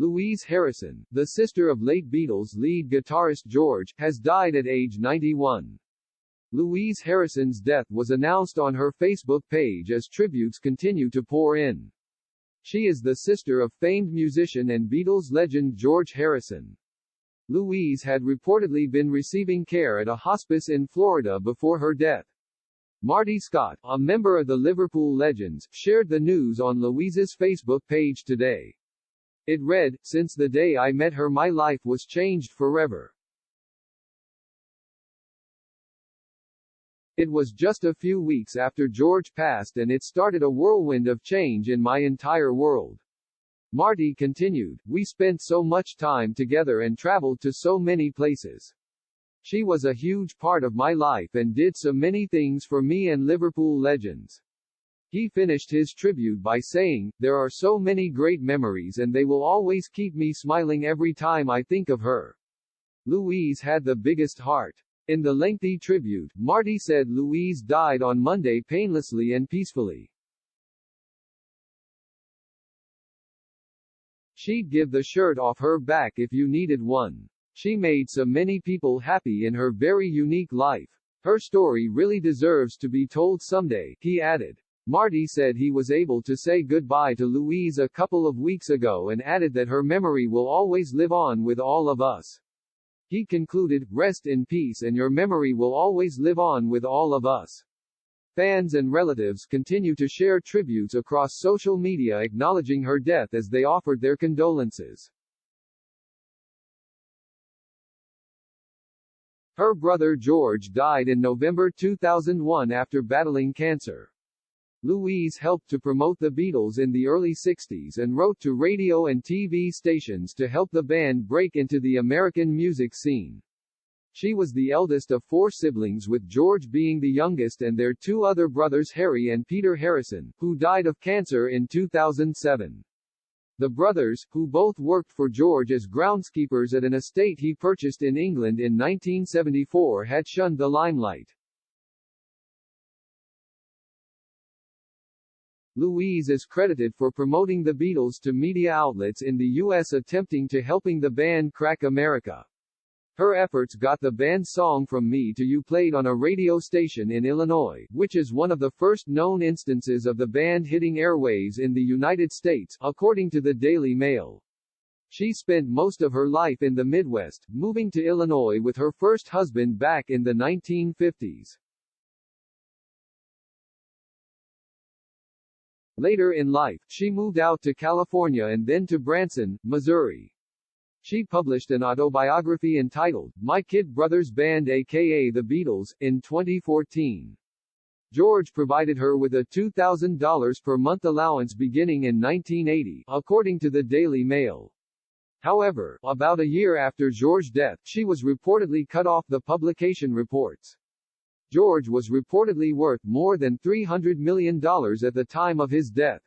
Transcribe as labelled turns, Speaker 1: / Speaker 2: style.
Speaker 1: Louise Harrison, the sister of late Beatles lead guitarist George, has died at age 91. Louise Harrison's death was announced on her Facebook page as tributes continue to pour in. She is the sister of famed musician and Beatles legend George Harrison. Louise had reportedly been receiving care at a hospice in Florida before her death. Marty Scott, a member of the Liverpool Legends, shared the news on Louise's Facebook page today. It read, "Since the day I met her, my life was changed forever. It was just a few weeks after George passed and it started a whirlwind of change in my entire world." Marty continued, "We spent so much time together and traveled to so many places. She was a huge part of my life and did so many things for me and Liverpool Legends." He finished his tribute by saying, "There are so many great memories and they will always keep me smiling every time I think of her. Louise had the biggest heart." In the lengthy tribute, Marty said Louise died on Monday painlessly and peacefully. "She'd give the shirt off her back if you needed one. She made so many people happy in her very unique life. Her story really deserves to be told someday," he added. Marty said he was able to say goodbye to Louise a couple of weeks ago and added that her memory will always live on with all of us. He concluded, "Rest in peace and your memory will always live on with all of us." Fans and relatives continue to share tributes across social media acknowledging her death as they offered their condolences. Her brother George died in November 2001 after battling cancer. Louise helped to promote the Beatles in the early 60s and wrote to radio and TV stations to help the band break into the American music scene. She was the eldest of 4 siblings, with George being the youngest, and their 2 other brothers Harry and Peter Harrison, who died of cancer in 2007. The brothers, who both worked for George as groundskeepers at an estate he purchased in England in 1974, had shunned the limelight. Louise is credited for promoting the Beatles to media outlets in the U.S. attempting to helping the band crack America. Her efforts got the band's song From Me to You played on a radio station in Illinois, which is one of the first known instances of the band hitting airwaves in the United States, according to the Daily Mail. She spent most of her life in the Midwest, moving to Illinois with her first husband back in the 1950s. Later in life, she moved out to California and then to Branson, Missouri. She published an autobiography entitled, My Kid Brothers Band aka The Beatles, in 2014. George provided her with a $2,000 per month allowance beginning in 1980, according to the Daily Mail. However, about a year after George's death, she was reportedly cut off the publication reports. George was reportedly worth more than $300 million at the time of his death.